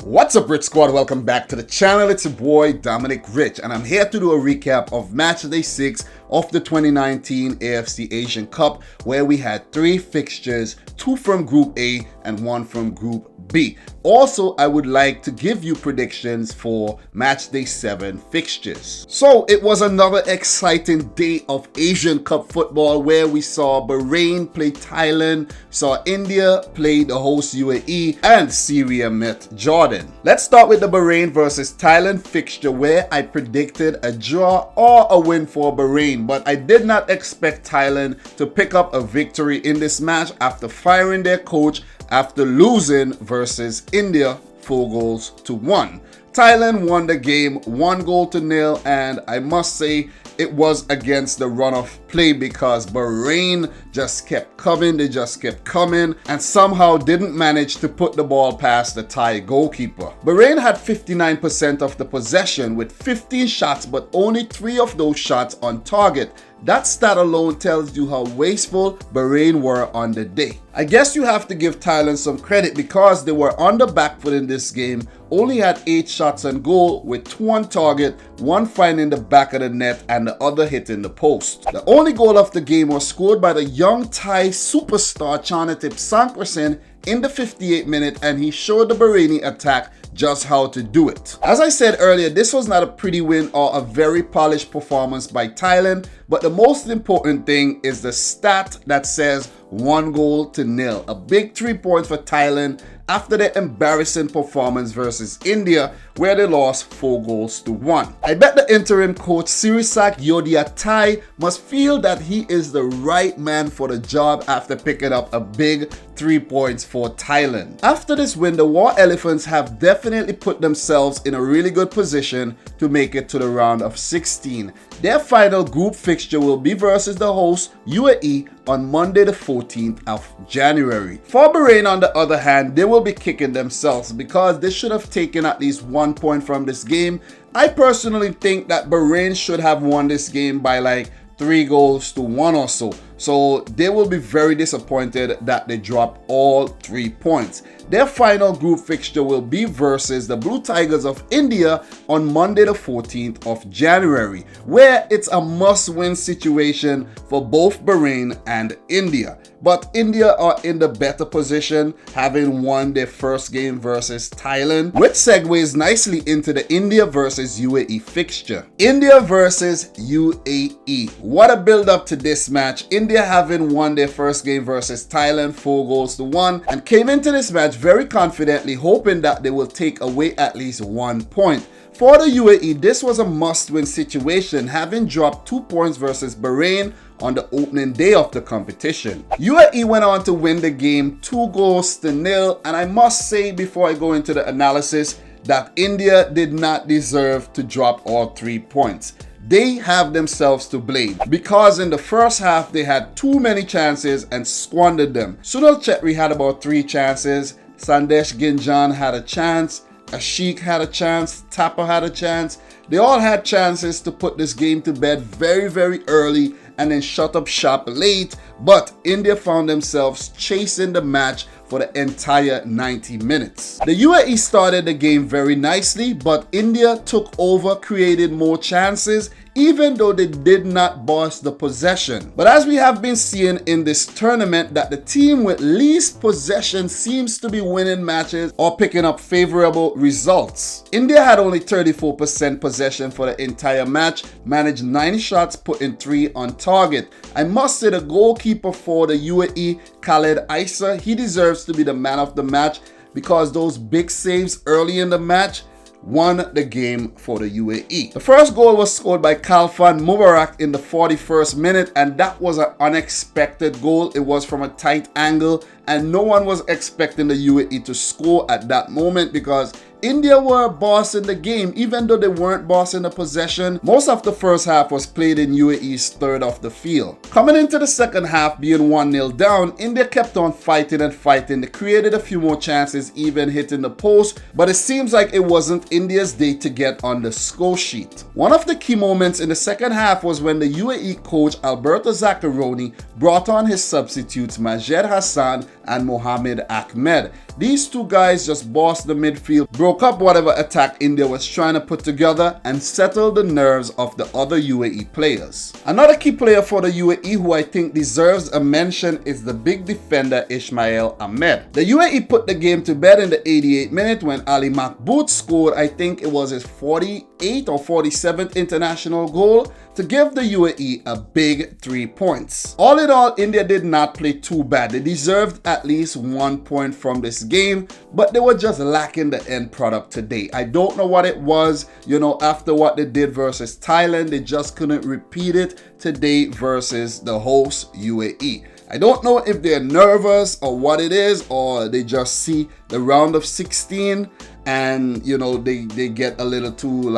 What's up, Rich Squad? Welcome back to the channel. It's your boy Dominic Rich, and I'm here to do a recap of match day 6 of the 2019 AFC Asian Cup, where we had 3 fixtures, 2 from Group A and 1 from Group B. Also, I would like to give you predictions for match day 7 fixtures. So it was another exciting day of Asian Cup football where we saw Bahrain play Thailand, saw India play the host UAE, and Syria met Jordan. Let's start with the Bahrain versus Thailand fixture, where I predicted a draw or a win for Bahrain, but I did not expect Thailand to pick up a victory in this match after firing their coach after losing versus India 4-1. Thailand won the game 1-0, and I must say it was against the run of play because Bahrain just kept coming, and somehow didn't manage to put the ball past the Thai goalkeeper. Bahrain had 59% of the possession with 15 shots, but only 3 of those shots on target. That stat alone tells you how wasteful Bahrain were on the day. I guess you have to give Thailand some credit because they were on the back foot in this game, only had 8 shots on goal with 2 on target, 1 finding the back of the net and the other hitting the post. The only goal of the game was scored by the young Thai superstar Chanatip Sangkrasin in the 58th minute, and he showed the Bahraini attack just how to do it. As I said earlier, this was not a pretty win or a very polished performance by Thailand, but the most important thing is the stat that says 1-0. A big 3 points for Thailand after their embarrassing performance versus India, where they lost 4-1. I bet the interim coach Sirisak Yodiatai must feel that he is the right man for the job after picking up a big 3 points for Thailand. After this win, the War Elephants have definitely put themselves in a really good position to make it to the round of 16. Their final group fixture will be versus the host UAE on Monday the 14th of January. For Bahrain, on the other hand, they will be kicking themselves because they should have taken at least 1 point from this game. I personally think that Bahrain should have won this game by like 3-1 or so. So they will be very disappointed that they dropped all 3 points. Their final group fixture will be versus the Blue Tigers of India on Monday the 14th of January, where it's a must-win situation for both Bahrain and India. But India are in the better position, having won their first game versus Thailand, which segues nicely into the India versus UAE fixture. India versus UAE. What a build-up to this match. India having won their first game versus Thailand 4-1 and came into this match very confidently, hoping that they will take away at least 1 point. For the UAE, this was a must-win situation, having dropped 2 points versus Bahrain on the opening day of the competition. UAE went on to win the game 2-0, and I must say before I go into the analysis that India did not deserve to drop all 3 points. They have themselves to blame because in the first half they had too many chances and squandered them. Sunil Chetri had about 3 chances, Sandesh Ginjan had a chance, Ashik had a chance, Tapa had a chance. They all had chances to put this game to bed very early and then shut up shop late, but India found themselves chasing the match for the entire 90 minutes. The UAE started the game very nicely, but India took over, created more chances, even though they did not boss the possession. But as we have been seeing in this tournament, that the team with least possession seems to be winning matches or picking up favorable results. India had only 34% possession for the entire match, managed 9 shots, putting 3 on target. I must say the goalkeeper for the UAE, Khaled Isa, he deserves to be the man of the match because those big saves early in the match won the game for the UAE. The first goal was scored by Khalfan Mubarak in the 41st minute, and that was an unexpected goal. It was from a tight angle, and no one was expecting the UAE to score at that moment because India were bossing the game, even though they weren't bossing the possession. Most of the first half was played in UAE's third of the field. Coming into the second half being 1-0 down, India kept on fighting and fighting. They created a few more chances, even hitting the post, but it seems like it wasn't India's day to get on the score sheet. One of the key moments in the second half was when the UAE coach Alberto Zaccheroni brought on his substitutes Majed Hassan and Mohamed Ahmed. These two guys just bossed the midfield, broke up whatever attack India was trying to put together, and settled the nerves of the other UAE players. Another key player for the UAE who I think deserves a mention is the big defender Ismail Ahmed. The UAE put the game to bed in the 88th minute when Ali Mahmoud scored, I think it was his 48th or 47th international goal, to give the UAE a big 3 points. All in all, India did not play too bad. They deserved at least 1 point from this game, but they were just lacking the end product today. I don't know what it was, after what they did versus Thailand, they just couldn't repeat it today versus the host UAE. I don't know if they're nervous or what it is, or they just see the round of 16 and they get a little too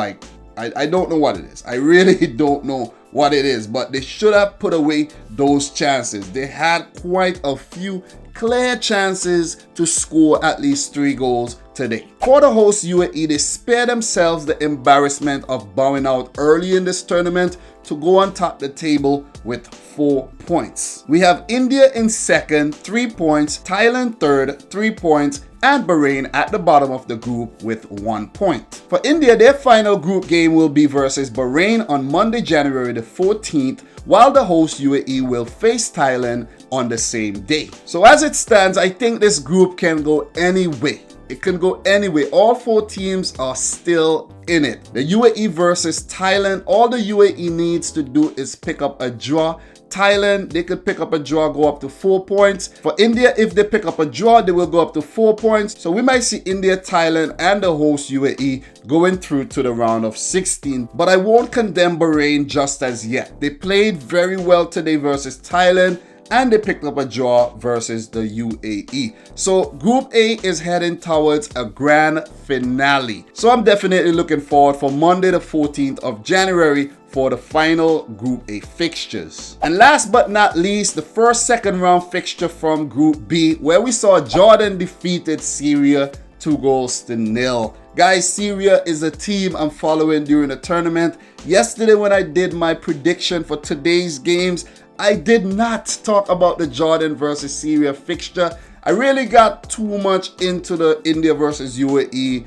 I don't know what it is. I really don't know what it is, but they should have put away those chances. They had quite a few clear chances to score at least 3 goals today. For the host UAE, they spared themselves the embarrassment of bowing out early in this tournament to go on top the table with 4 points. We have India in second, 3 points, Thailand third, 3 points, and Bahrain at the bottom of the group with 1 point. For India, their final group game will be versus Bahrain on Monday, January the 14th, while the host UAE will face Thailand on the same day. So as it stands, I think this group can go any way. It can go anyway. All 4 teams are still in it. The UAE versus Thailand, all the UAE needs to do is pick up a draw. Thailand, they could pick up a draw, go up to 4 points. For India, if they pick up a draw, they will go up to 4 points. So we might see India, Thailand, and the host UAE going through to the round of 16. But I won't condemn Bahrain just as yet. They played very well today versus Thailand, and they picked up a draw versus the UAE. So Group A is heading towards a grand finale. So I'm definitely looking forward for Monday the 14th of January for the final Group A fixtures. And last but not least, the first second round fixture from Group B, where we saw Jordan defeated Syria 2-0. Guys, Syria is a team I'm following during the tournament. Yesterday when I did my prediction for today's games, I did not talk about the Jordan versus Syria fixture. I really got too much into the India versus UAE,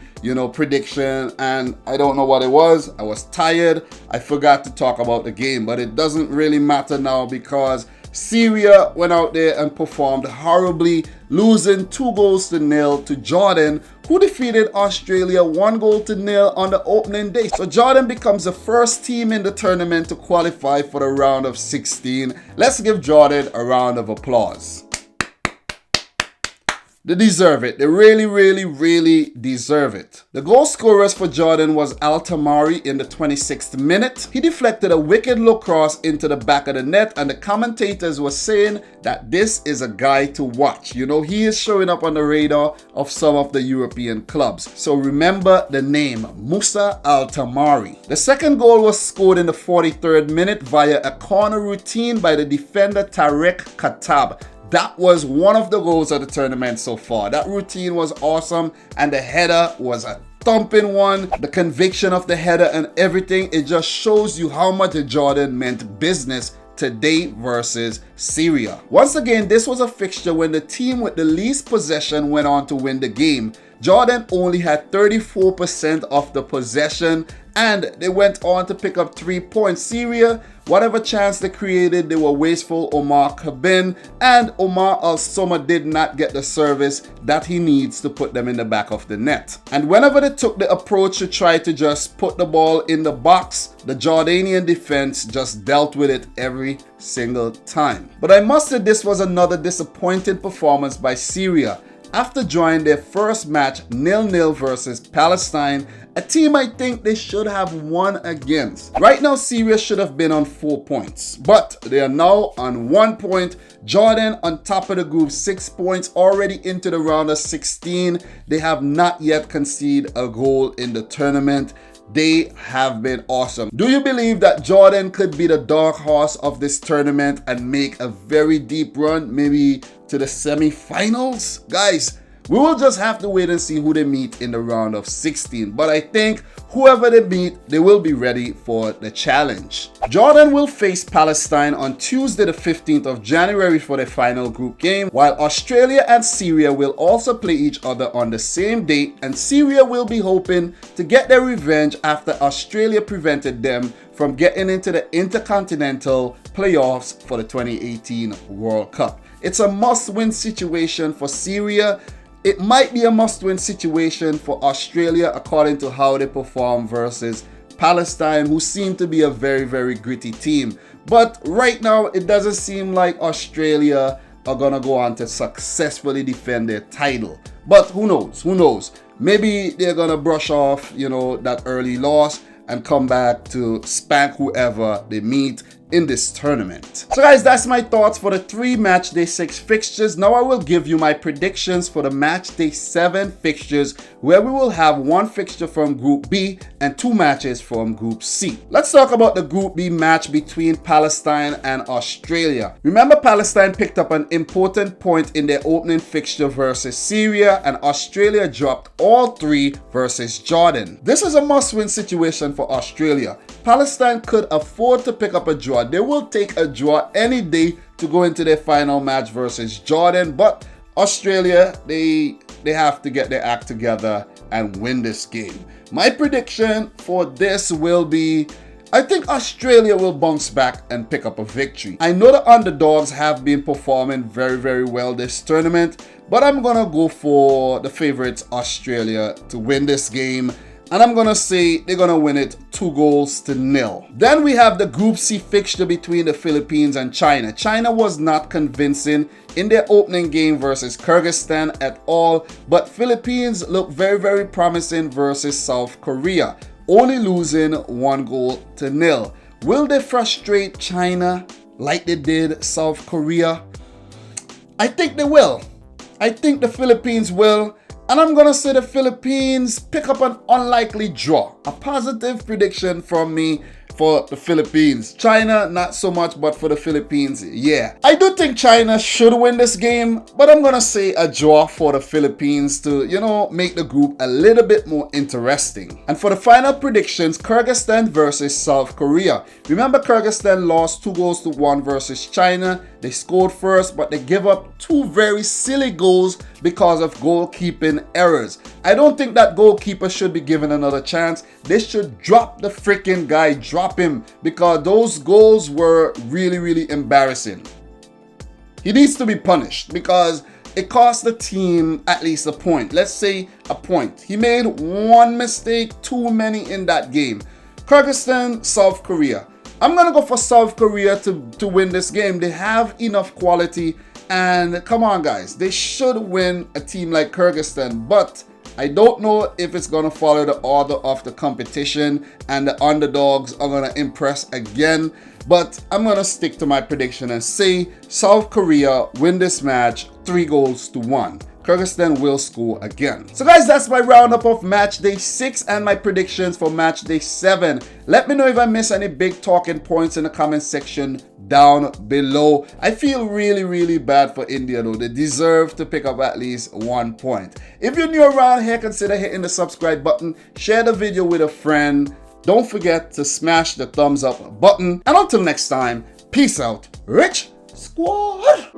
prediction, and I don't know what it was. I was tired. I forgot to talk about the game, but it doesn't really matter now because Syria went out there and performed horribly, losing 2-0 to Jordan, who defeated Australia 1-0 on the opening day. So Jordan becomes the first team in the tournament to qualify for the round of 16. Let's give Jordan a round of applause. They deserve it. They really, really, really deserve it. The goal scorers for Jordan was Al Tamari in the 26th minute. He deflected a wicked low cross into the back of the net, and the commentators were saying that this is a guy to watch. He is showing up on the radar of some of the European clubs. So remember the name, Musa Al Tamari. The second goal was scored in the 43rd minute via a corner routine by the defender Tarek Khattab. That was one of the goals of the tournament so far. That routine was awesome, and the header was a thumping one. The conviction of the header and everything, it just shows you how much Jordan meant business today versus Syria. Once again, this was a fixture when the team with the least possession went on to win the game. Jordan only had 34% of the possession, and they went on to pick up 3 points. Syria, whatever chance they created, they were wasteful. Omar Kabin and Omar Al-Soma did not get the service that he needs to put them in the back of the net. And whenever they took the approach to try to just put the ball in the box, the Jordanian defense just dealt with it every single time. But I must say this was another disappointing performance by Syria. After drawing their first match 0-0 versus Palestine, a team I think they should have won against. Right now, Syria should have been on 4 points, but they are now on 1 point. Jordan on top of the group, 6 points, already into the round of 16. They have not yet conceded a goal in the tournament. They have been awesome. Do you believe that Jordan could be the dark horse of this tournament and make a very deep run, maybe to the semi-finals? Guys, We will just have to wait and see who they meet in the round of 16. But I think whoever they meet, they will be ready for the challenge. Jordan will face Palestine on Tuesday the 15th of January for the final group game, while Australia and Syria will also play each other on the same date, and Syria will be hoping to get their revenge after Australia prevented them from getting into the Intercontinental playoffs for the 2018 World Cup. It's a must-win situation for Syria. It might be a must-win situation for Australia according to how they perform versus Palestine, who seem to be a very, very gritty team. But right now, it doesn't seem like Australia are gonna go on to successfully defend their title. But who knows? Who knows? Maybe they're gonna brush off, that early loss and come back to spank whoever they meet in this tournament. So guys, that's my thoughts for the 3 match day 6 fixtures. Now I will give you my predictions for the match day 7 fixtures, where we will have 1 fixture from Group B and 2 matches from Group C. Let's talk about the Group B match between Palestine and Australia. Remember, Palestine picked up an important point in their opening fixture versus Syria, and Australia dropped all 3 versus Jordan. This is a must-win situation for Australia. Palestine could afford to pick up a draw. They will take a draw any day to go into their final match versus Jordan, but Australia, they have to get their act together and win this game. My prediction for this will be, I think Australia will bounce back and pick up a victory. I know the underdogs have been performing very, very well this tournament, but I'm gonna go for the favorites Australia to win this game. And I'm going to say they're going to win it 2-0. Then we have the Group C fixture between the Philippines and China. China was not convincing in their opening game versus Kyrgyzstan at all, but Philippines look very, very promising versus South Korea, only losing 1-0. Will they frustrate China like they did South Korea? I think they will. I think the Philippines will. And I'm going to say the Philippines pick up an unlikely draw. A positive prediction from me for the Philippines. China, not so much, but for the Philippines, yeah. I do think China should win this game, but I'm going to say a draw for the Philippines to, make the group a little bit more interesting. And for the final predictions, Kyrgyzstan versus South Korea. Remember, Kyrgyzstan lost 2-1 versus China. They scored first, but they give up 2 very silly goals because of goalkeeping errors. I don't think that goalkeeper should be given another chance. They should drop the freaking guy, drop him, because those goals were really, really embarrassing. He needs to be punished because it cost the team at least a point. Let's say a point. He made 1 mistake too many in that game. Kyrgyzstan, South Korea. I'm going to go for South Korea to win this game. They have enough quality, and come on guys, they should win a team like Kyrgyzstan, but I don't know if it's going to follow the order of the competition and the underdogs are going to impress again. But I'm going to stick to my prediction and say South Korea win this match 3-1. Kyrgyzstan will score again. So guys, that's my roundup of match day 6 and my predictions for match day 7. Let me know if I miss any big talking points in the comment section down below. I feel really, really bad for India though. They deserve to pick up at least 1 point. If you're new around here, consider hitting the subscribe button, share the video with a friend. Don't forget to smash the thumbs up button. And until next time, peace out, Rich Squad.